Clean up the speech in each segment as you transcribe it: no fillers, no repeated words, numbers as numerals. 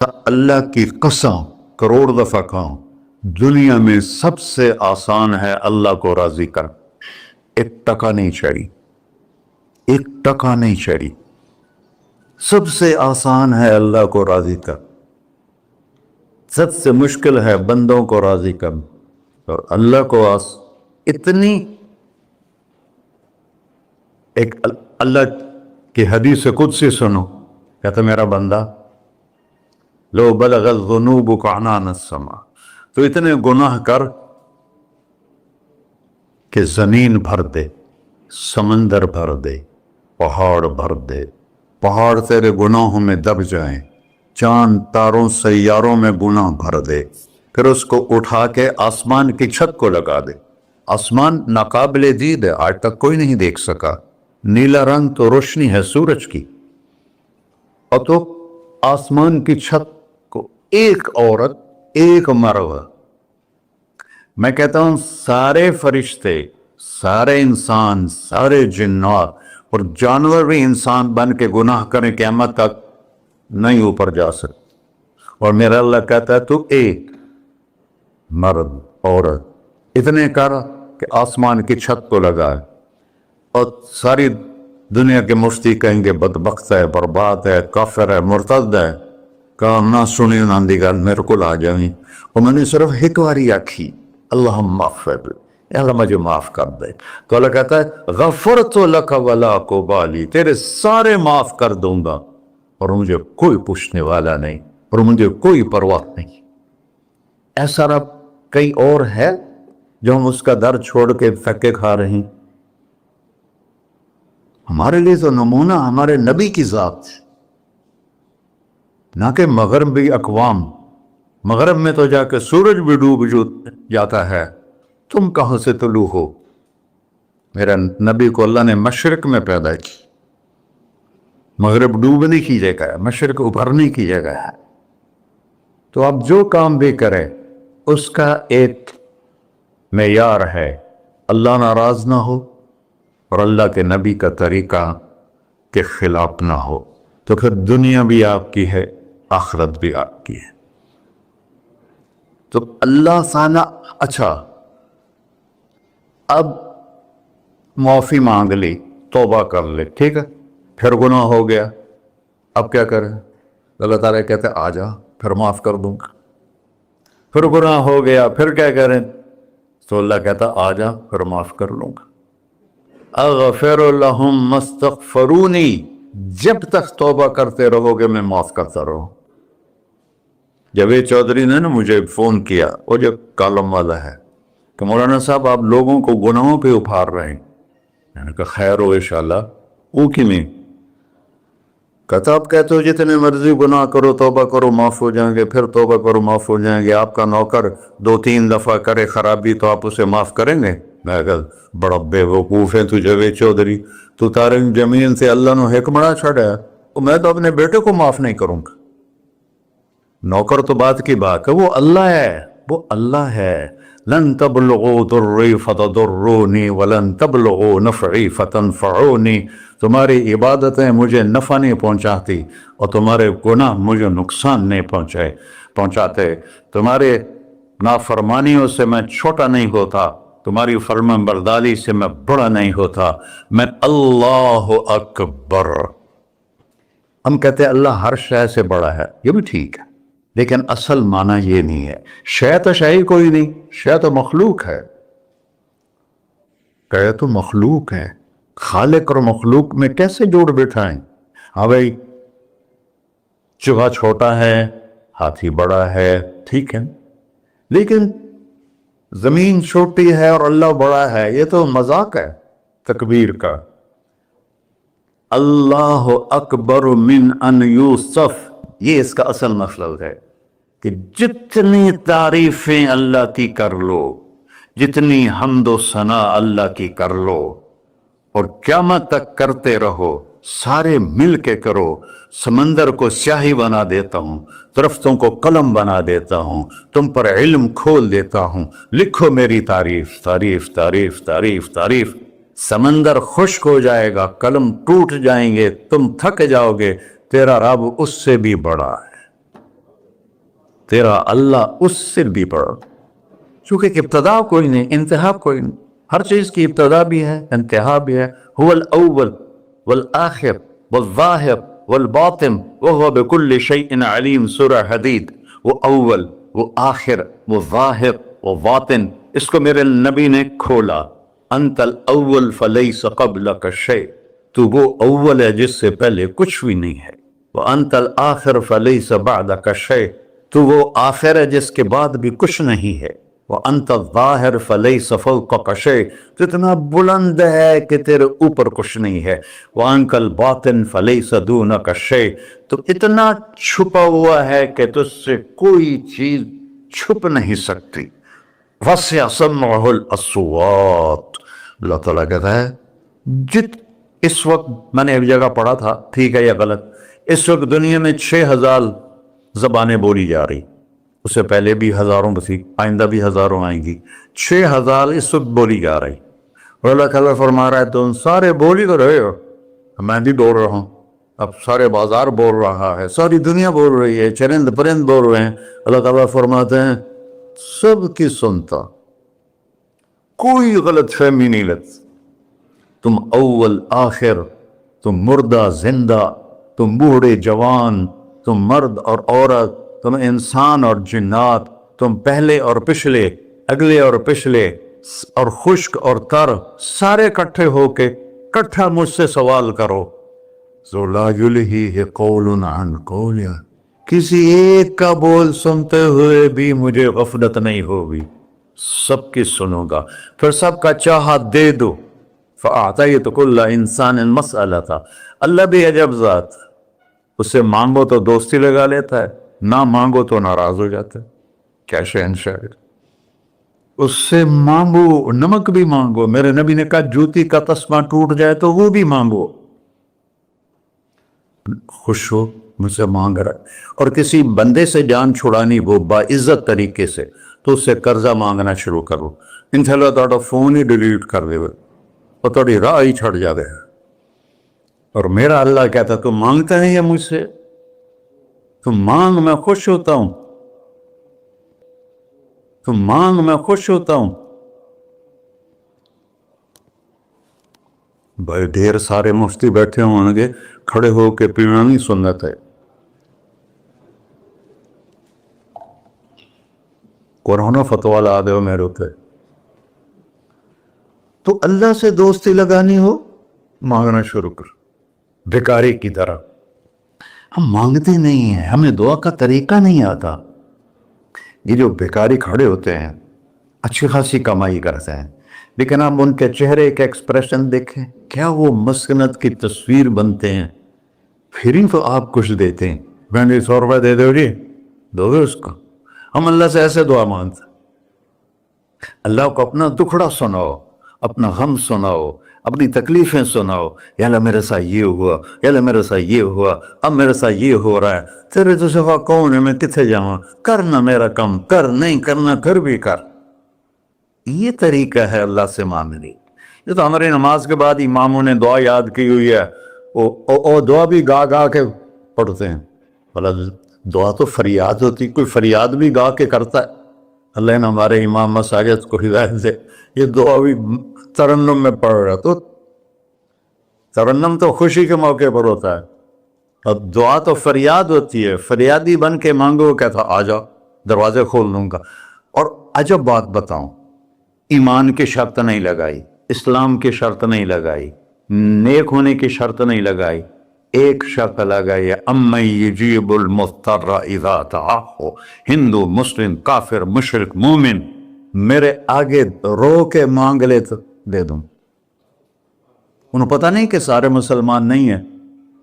اللہ کی قسم کروڑ دفعہ کہوں، دنیا میں سب سے آسان ہے اللہ کو راضی کر. ایک ٹکا نہیں چڑھی، ایک ٹکا نہیں چڑھی. سب سے آسان ہے اللہ کو راضی کر، سب سے مشکل ہے بندوں کو راضی کر. اور اللہ کو اتنی ایک اللہ کی حدیث قدسی سنو، کہتا میرا بندہ لو بلغ الذنوب عنان السماء، تو اتنے گناہ کر کہ زمین بھر دے، سمندر بھر دے، پہاڑ بھر دے، پہاڑ تیرے گناہوں میں دب جائیں، چاند تاروں سیاروں میں گناہ بھر دے، پھر اس کو اٹھا کے آسمان کی چھت کو لگا دے. آسمان ناقابل دید ہے، آج تک کوئی نہیں دیکھ سکا. نیلا رنگ تو روشنی ہے سورج کی، اور تو آسمان کی چھت کو ایک عورت، ایک مرد، میں کہتا ہوں سارے فرشتے، سارے انسان، سارے جنات اور جانور بھی انسان بن کے گناہ کریں قیامت تک نہیں اوپر جا سکتے. اور میرا اللہ کہتا ہے تو ایک مرد عورت اتنے کر کہ آسمان کی چھت کو لگائے. اور ساری دنیا کے مفتی کہیں گے بدبخت ہے، برباد ہے، کافر ہے، مرتد ہے. کہا نہ سنی نہ دی گل میرے کو آ جائیں. اور میں نے صرف ایک باری آکھی اللہم اغفر، اللہ مجھے معاف کر دے. تو اللہ کہتا ہے غفرت لک ولا ابالی، تیرے سارے معاف کر دوں گا اور مجھے کوئی پوچھنے والا نہیں اور مجھے کوئی پرواہ نہیں. ایسا رب کئی اور ہے جو ہم اس کا در چھوڑ کے دھکے کھا رہے ہیں؟ ہمارے لیے تو نمونہ ہمارے نبی کی ذات ہے، نہ کہ مغربی اقوام. مغرب میں تو جا کے سورج بھی ڈوب جاتا ہے، تم کہاں سے طلوع ہو؟ میرا نبی کو اللہ نے مشرق میں پیدا کی. مغرب ڈوبنے کی جگہ ہے، مشرق ابھرنے کی جگہ ہے. تو آپ جو کام بھی کریں اس کا ایک معیار ہے، اللہ ناراض نہ ہو اور اللہ کے نبی کا طریقہ کے خلاف نہ ہو، تو پھر دنیا بھی آپ کی ہے، آخرت بھی آپ کی ہے. تو اللہ تعالیٰ اچھا اب معافی مانگ لی، توبہ کر لے، ٹھیک ہے، پھر گناہ ہو گیا، اب کیا کریں؟ اللہ تعالیٰ کہتے آ جا پھر معاف کر دوں گا. پھر گناہ ہو گیا، پھر کیا کریں؟ تو اللہ کہتا آ جا پھر معاف کر لوں گا. اغفر لہم مستغفرونی، جب تک توبہ کرتے رہو گے میں معاف کرتا رہوں. جاوید چودھری نے نا مجھے فون کیا، وہ جو کالم والا ہے، کہ مولانا صاحب آپ لوگوں کو گناہوں پہ اپھار رہے ہیں. میں نے کہا خیر ہو انشاءاللہ. وہ کی نہیں کہتا آپ کہتے ہو جتنے مرضی گناہ کرو توبہ کرو معاف ہو جائیں گے، پھر توبہ کرو معاف ہو جائیں گے. آپ کا نوکر 2-3 دفعہ کرے خرابی تو آپ اسے معاف کریں گے؟ میں کہا بڑا بے وقوف ہے تو جاوید چودھری، تو تارے زمین سے اللہ نے حکمڑا چھڑا ہے، میں تو اپنے بیٹے کو معاف نہیں کروں گا. نوکر تو بات کی بات ہے، وہ اللہ ہے، وہ اللہ ہے. لن تبلغوا ضری فتضرونی ولن تبلغوا نفعی فتنفعونی. تمہاری عبادتیں مجھے نفع نہیں پہنچاتی اور تمہارے گناہ مجھے نقصان نہیں پہنچاتے. تمہارے نافرمانیوں سے میں چھوٹا نہیں ہوتا، تمہاری فرمان برداری سے میں بڑا نہیں ہوتا. میں اللہ اکبر. ہم کہتے ہیں اللہ ہر شے سے بڑا ہے، یہ بھی ٹھیک ہے، لیکن اصل معنی یہ نہیں ہے. شے تو شے کوئی نہیں، شے تو مخلوق ہے. کہ تو مخلوق ہے، خالق اور مخلوق میں کیسے جوڑ بٹھائیں؟ ہاں بھائی چوہا چھوٹا ہے، ہاتھی بڑا ہے، ٹھیک ہے، لیکن زمین چھوٹی ہے اور اللہ بڑا ہے، یہ تو مذاق ہے تکبیر کا. اللہ اکبر من ان یوسف، یہ اس کا اصل مطلب ہے کہ جتنی تعریفیں اللہ کی کر لو، جتنی حمد و ثنا اللہ کی کر لو اور قیامت تک کرتے رہو، سارے مل کے کرو. سمندر کو سیاہی بنا دیتا ہوں، درختوں کو قلم بنا دیتا ہوں، تم پر علم کھول دیتا ہوں، لکھو میری تعریف تعریف تعریف تعریف تعریف. سمندر خشک ہو جائے گا، قلم ٹوٹ جائیں گے، تم تھک جاؤ گے، تیرا رب اس سے بھی بڑا ہے. تیرا اللہ اس سے بھی بڑا، چونکہ ابتدا کوئی نہیں، انتہا کوئی نہیں، ہر چیز کی ابتدا بھی ہے انتہا بھی ہے. هو الاول والآخر والظاہر والباطن وهو بكل شيء علیم. سورہ حدید. وہ اول، وہ آخر، وہ ظاہر، وہ باطن. اس کو میرے نبی نے کھولا. انت الاول فلیس قبلک شیء، تو وہ اول ہے جس سے پہلے کچھ بھی نہیں ہے. وانت الآخر فلیس بعدک شیء، تو وہ آخر ہے جس کے بعد بھی کچھ نہیں ہے. وانت الظاہر فلیس فوقک شیء، تو اتنا بلند ہے کہ تیرے اوپر کچھ نہیں ہے. وانت الباطن فلیس دونک شیء، تو اتنا چھپا ہوا ہے کہ تجھ سے کوئی چیز چھپ نہیں سکتی. وسع سمعہ الاصوات، اللہ تعالیٰ کہتا ہے اس وقت میں نے ایک جگہ پڑھا تھا، ٹھیک ہے یا غلط، اس وقت دنیا میں 6000 زبانیں بولی جا رہی، اس سے پہلے بھی ہزاروں تھی، آئندہ بھی ہزاروں آئیں گی. 6000 اس وقت بولی جا رہی. اور اللہ تعالیٰ فرما رہا ہے تم سارے بولی تو رہے ہو، میں بھی بول رہا ہوں، اب سارے بازار بول رہا ہے، ساری دنیا بول رہی ہے، چرند پرند بول رہے ہیں. اللہ تعالیٰ فرماتے ہیں سب کی سنتا، کوئی غلط فہمی نہیں لگتی. تم اول آخر، تم مردہ زندہ، تم بوڑھے جوان، تم مرد اور عورت، تم انسان اور جنات، تم پہلے اور پچھلے، اگلے اور پچھلے، اور خشک اور تر، سارے کٹھے ہو کے کٹھا مجھ سے سوال کرو. ذو لا یلہیہ قول عن قول، کسی ایک کا بول سنتے ہوئے بھی مجھے غفلت نہیں ہوگی، سب کی سنوں گا، پھر سب کا چاہا دے دو. فَأَعْطَيْتُ كُلَّ إِنسَانٍ مَسْأَلَةً، اللہ بھی عجب ذات، اس سے مانگو تو دوستی لگا لیتا ہے، نہ مانگو تو ناراض ہو جاتا ہے. کیا شہنشاہ، اس سے مانگو، نمک بھی مانگو. میرے نبی نے کہا جوتی کا تسمہ ٹوٹ جائے تو وہ بھی مانگو. خوش ہو مجھ سے مانگ رہا ہے. اور کسی بندے سے جان چھڑانی وہ باعزت طریقے سے، تو اس سے قرضہ مانگنا شروع کرو. انشاءاللہ تھوڑا فون ہی ڈیلیٹ کر دے اور تھوڑی راہ ہی چھڑ جا دے. اور میرا اللہ کہتا تم مانگتا نہیں ہے مجھ سے، تم مانگ میں خوش ہوتا ہوں، تم مانگ میں خوش ہوتا ہوں. بھائی ڈھیر سارے مفتی بیٹھے ہوں گے، کھڑے ہو کے پینا نہیں سنت ہے. قرآن فتویٰ لا دے میرے ہوتے. تو اللہ سے دوستی لگانی ہو مانگنا شروع کر، بھکاری کی طرح. ہم مانگتے نہیں ہیں، ہمیں دعا کا طریقہ نہیں آتا. یہ جو بھکاری کھڑے ہوتے ہیں اچھی خاصی کمائی کرتے ہیں، لیکن آپ ان کے چہرے کے ایکسپریشن دیکھیں، کیا وہ مسکنت کی تصویر بنتے ہیں. پھر ہی تو آپ کچھ دیتے ہیں، میں نے 100 روپے دے دو جی، دو گے اس کو. ہم اللہ سے ایسے دعا مانگتے ہیں. اللہ کو اپنا دکھڑا سناؤ، اپنا غم سناؤ، اپنی تکلیفیں سناؤ. یا اللہ میرے ساتھ یہ ہوا، یا اللہ میرے ساتھ یہ ہوا، اب میرے ساتھ یہ ہو رہا ہے، تیرے تو صفا کون ہے، میں کتنے جاؤں، کرنا میرا کم، کر نہیں کرنا پھر بھی کر. یہ طریقہ ہے اللہ سے مانگنے. یہ تو ہماری نماز کے بعد اماموں نے دعا یاد کی ہوئی ہے، وہ دعا بھی گا گا کے پڑھتے ہیں. بھلا دعا تو فریاد ہوتی، کوئی فریاد بھی گا کے کرتا ہے. اللہ نے ہمارے امام مساجد کو ہدایت دے، یہ دعا بھی ترنم میں پڑھ رہا. تو ترنم تو خوشی کے موقع پر ہوتا ہے، اب دعا تو فریاد ہوتی ہے. فریادی بن کے مانگو، کہتا آ جاؤ دروازے کھول دوں گا. اور عجب بات بتاؤں، ایمان کی شرط نہیں لگائی، اسلام کی شرط نہیں لگائی، نیک ہونے کی شرط نہیں لگائی. ایک شرط لگائی ہے، امن یجیب المضطر اذا دعاہ. ہندو، مسلم، کافر، مشرک، مومن میرے آگے رو کے مانگ لے تو دے دوں. انہوں پتہ نہیں کہ سارے مسلمان نہیں ہیں،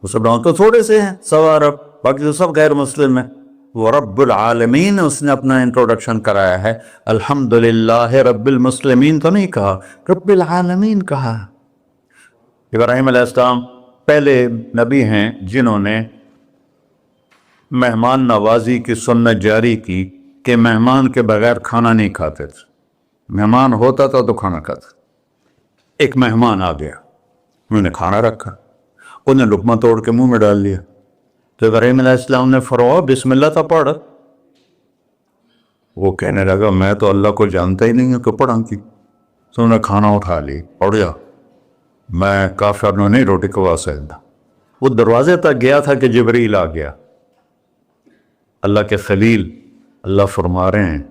مسلمان تو تھوڑے سے ہیں، 100 ارب، باقی تو سب غیر مسلم ہیں. وہ رب العالمین اس نے اپنا انٹروڈکشن کرایا ہے. الحمدللہ رب المسلمین تو نہیں کہا، رب العالمین کہا. ابراہیم علیہ السلام پہلے نبی ہیں جنہوں نے مہمان نوازی کی سنت جاری کی کہ مہمان کے بغیر کھانا نہیں کھاتے تھے. مہمان ہوتا تھا تو کھانا کھاتے. ایک مہمان آ گیا، انہوں نے کھانا رکھا، انہوں نے لقمہ توڑ کے منہ میں ڈال لیا. تو ابراہیم علیہ السلام نے فرمایا بسم اللہ تو پڑھ. وہ کہنے لگا میں تو اللہ کو جانتا ہی نہیں ہوں کہ پڑھا کی. تو انہوں نے کھانا اٹھا لی, اڑ جا, میں کافر نہیں روٹی کھوا سکتا. وہ دروازے تک گیا تھا کہ جبریل آ گیا, اللہ کے خلیل. اللہ فرما رہے ہیں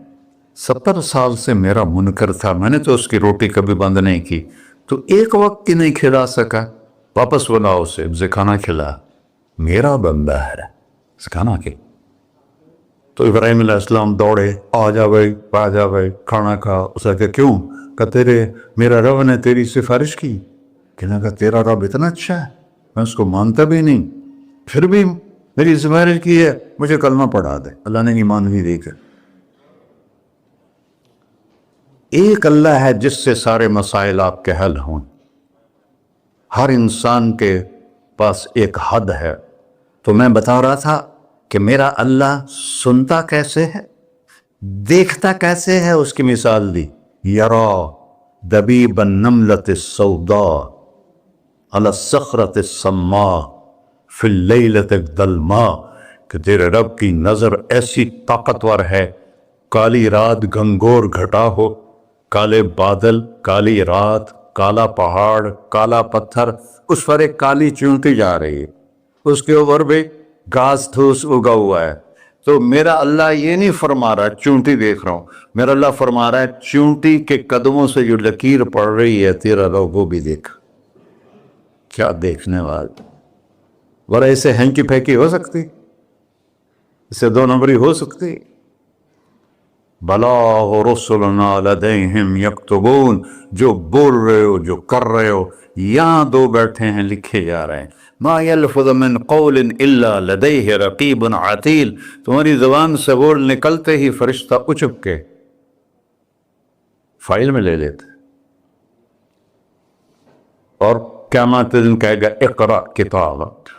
70 سال سے میرا منکر تھا, میں نے تو اس کی روٹی کبھی بند نہیں کی, تو ایک وقت کی نہیں کھلا سکا, واپس بلاؤ اسے, اسے کھانا کھلا, میرا بندہ ہے, اسے کھانا کھلا. تو ابراہیم علیہ السلام دوڑے, آ جا بھائی کھانا کھا. اسے کہ کیوں؟ کہ تیرے میرا رب نے تیری سفارش کی. کہنے لگا تیرا رب اتنا اچھا ہے, میں اس کو مانتا بھی نہیں, پھر بھی میری سفارش کی ہے, مجھے کلمہ پڑھا دے. اللہ نے ایمان بھی دے کر. ایک اللہ ہے جس سے سارے مسائل آپ کے حل ہوں. ہر انسان کے پاس ایک حد ہے. تو میں بتا رہا تھا کہ میرا اللہ سنتا کیسے ہے, دیکھتا کیسے ہے, اس کی مثال دی. یرا دبیب النملۃ السوداء علی الصخرۃ الصماء فی اللیلۃ الظلماء, کہ تیرے رب کی نظر ایسی طاقتور ہے, کالی رات گھنگور گھٹا ہو, کالے بادل, کالی رات, کالا پہاڑ, کالا پتھر, اس پر ایک کالی چونٹی جا رہی ہے, اس کے اوپر بھی گھاس دھوس اگا ہوا ہے. تو میرا اللہ یہ نہیں فرما رہا چونٹی دیکھ رہا ہوں, میرا اللہ فرما رہا ہے چونٹی کے قدموں سے جو لکیر پڑ رہی ہے تیرا رب وہ بھی دیکھ. کیا دیکھنے والا, ورنہ اسے ہینکی پھینکی ہو سکتی, اسے 2 نمبری ہو سکتی. بلا رسلنا لدیہم یکتبون, جو بول رہے ہو, جو کر رہے ہو, یہاں 2 بیٹھے ہیں, لکھے جا رہے ہیں. ما یلفظ من قول الا لدیہ رقیب عتید, تمہاری زبان سے بول نکلتے ہی فرشتہ اچک کے فائل میں لے لیتے. اور قیامت دن کہے گا اقرأ کتابک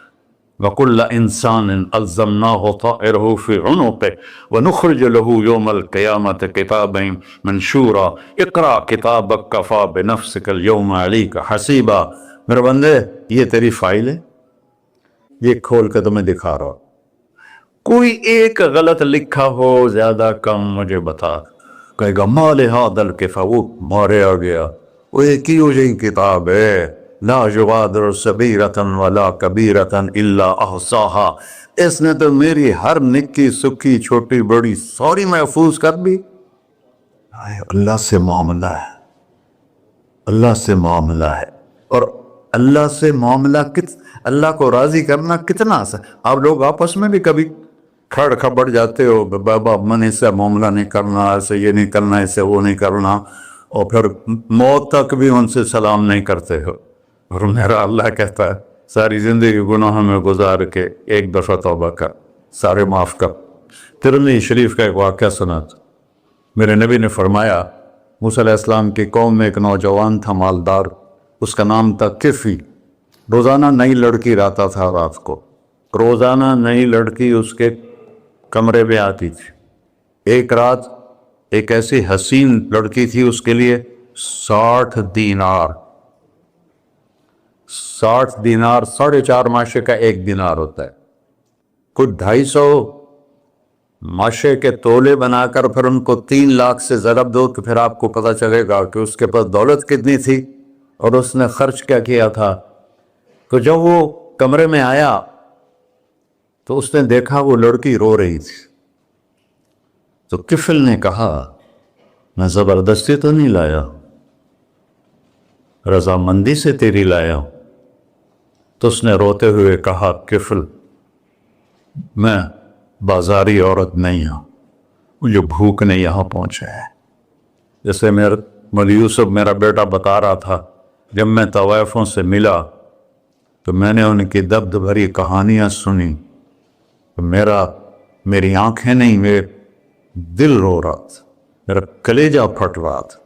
وَكُلَّ إِنسَانٍ أَلْزَمْنَاهُ طَائِرَهُ فِي عُنُقِهِ وَنُخْرِجُ لَهُ يَوْمَ الْقِيَامَةِ كِتَابًا مَنْشُورًا اقرأ كِتَابَكَ كَفَى بِنَفْسِكَ الْيَوْمَ عَلَيْكَ حَسِيبًا. میرے بندے یہ تیری فائل ہے, یہ کھول کے تمہیں دکھا رہا ہوں, کوئی ایک غلط لکھا ہو زیادہ کم مجھے بتا. کہے گا مَا لِهَذَا الْكِتَابِ, وہ مارے آ گیا, وہ ایک ہی ہو جائیں کتاب ہے, لا یغادر صغیرۃ ولا کبیرۃ الا احصاها, اس نے تو میری ہر نکی سکی چھوٹی بڑی ساری محفوظ کر دی. اللہ سے معاملہ ہے, اللہ سے معاملہ ہے. اور اللہ سے معاملہ اللہ کو راضی کرنا کتنا آسان. آپ لوگ آپس میں بھی کبھی کھڑ کھبڑ جاتے ہو, بابا من اس سے معاملہ نہیں کرنا, ایسے یہ نہیں کرنا, ایسے وہ نہیں کرنا, اور پھر موت تک بھی ان سے سلام نہیں کرتے ہو. اور میرا اللہ کہتا ہے ساری زندگی گناہوں میں گزار کے ایک دفعہ توبہ کر, سارے معاف کر. ترمذی شریف کا ایک واقعہ سنا تھا. میرے نبی نے فرمایا موسیٰ علیہ السلام کی قوم میں ایک نوجوان تھا مالدار, اس کا نام تھا کفی. روزانہ نئی لڑکی لاتا تھا رات کو, روزانہ نئی لڑکی اس کے کمرے میں آتی تھی. ایک رات ایک ایسی حسین لڑکی تھی, اس کے لیے 60 دینار 4.5 ماشے کا 1 دینار ہوتا ہے, کچھ 250 ماشے کے تولے بنا کر پھر ان کو 3 لاکھ سے ضرب دو تو پھر آپ کو پتہ چلے گا کہ اس کے پاس دولت کتنی تھی اور اس نے خرچ کیا کیا تھا. تو جب وہ کمرے میں آیا تو اس نے دیکھا وہ لڑکی رو رہی تھی. تو کفل نے کہا میں زبردستی تو نہیں لایا, رضامندی سے تیری لایا ہوں. تو اس نے روتے ہوئے کہا کفل میں بازاری عورت نہیں ہوں, مجھے بھوک نے یہاں پہنچا ہے. جیسے مولوی یوسف میرا بیٹا بتا رہا تھا, جب میں طوائفوں سے ملا تو میں نے ان کی دبد بھری کہانیاں سنی, تو میری آنکھیں نہیں, میرے دل رو رہا تھا, میرا کلیجہ پھٹ رہا تھا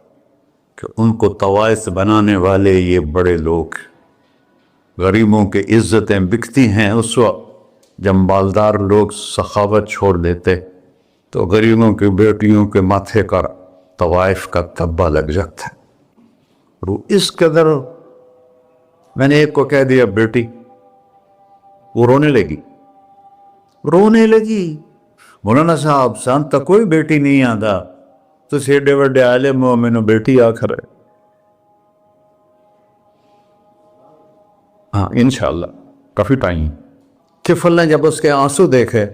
کہ ان کو طوائف بنانے والے یہ بڑے لوگ. غریبوں کی عزتیں بکتی ہیں اس وقت جب مالدار لوگ سخاوت چھوڑ دیتے, تو غریبوں کی بیٹیوں کے ماتھے کا طوائف کا تھبا لگ جاتا ہے. اس قدر میں نے ایک کو کہہ دیا بیٹی, وہ رونے لگی. مولانا صاحب سان تک کوئی بیٹی نہیں آتا تو ایڈے وڈے عالم ہو مینوں بیٹی آخر ہے. ہاں انشاءاللہ کافی ٹائم. کفل نے جب اس کے آنسو دیکھے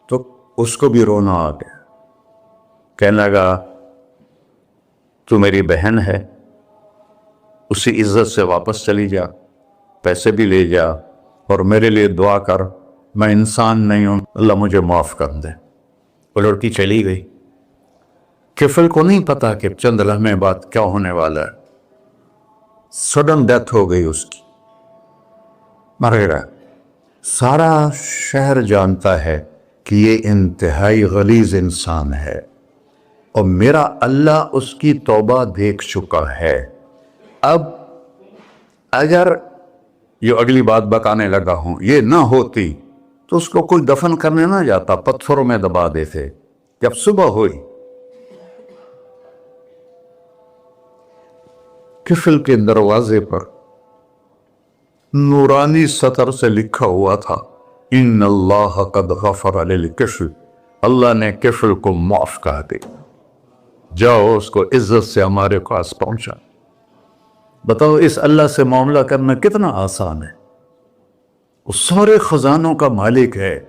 تو اس کو بھی رونا آ گیا. کہنے لگا تو میری بہن ہے، اسی عزت سے واپس چلی جا، پیسے بھی لے جا اور میرے لیے دعا کر، میں انسان نہیں ہوں، اللہ مجھے معاف کر دے. وہ لڑکی چلی گئی. کفل کو نہیں پتا کہ چند لمحے بعد کیا ہونے والا ہے. سڈن ڈیتھ ہو گئی اس کی، مر گیا. سارا شہر جانتا ہے کہ یہ انتہائی غلیظ انسان ہے اور میرا اللہ اس کی توبہ دیکھ چکا ہے. اب اگر یہ اگلی بات بتانے لگا ہوں یہ نہ ہوتی تو اس کو کوئی دفن کرنے نہ جاتا، پتھروں میں دبا دیتے. جب صبح ہوئی کفل کے دروازے پر نورانی سطر سے لکھا ہوا تھا ان اللہ قد غفر للکفل، اللہ نے کفل کو معاف کر دے، جاؤ اس کو عزت سے ہمارے پاس پہنچا. بتاؤ اس اللہ سے معاملہ کرنا کتنا آسان ہے. وہ سارے خزانوں کا مالک ہے،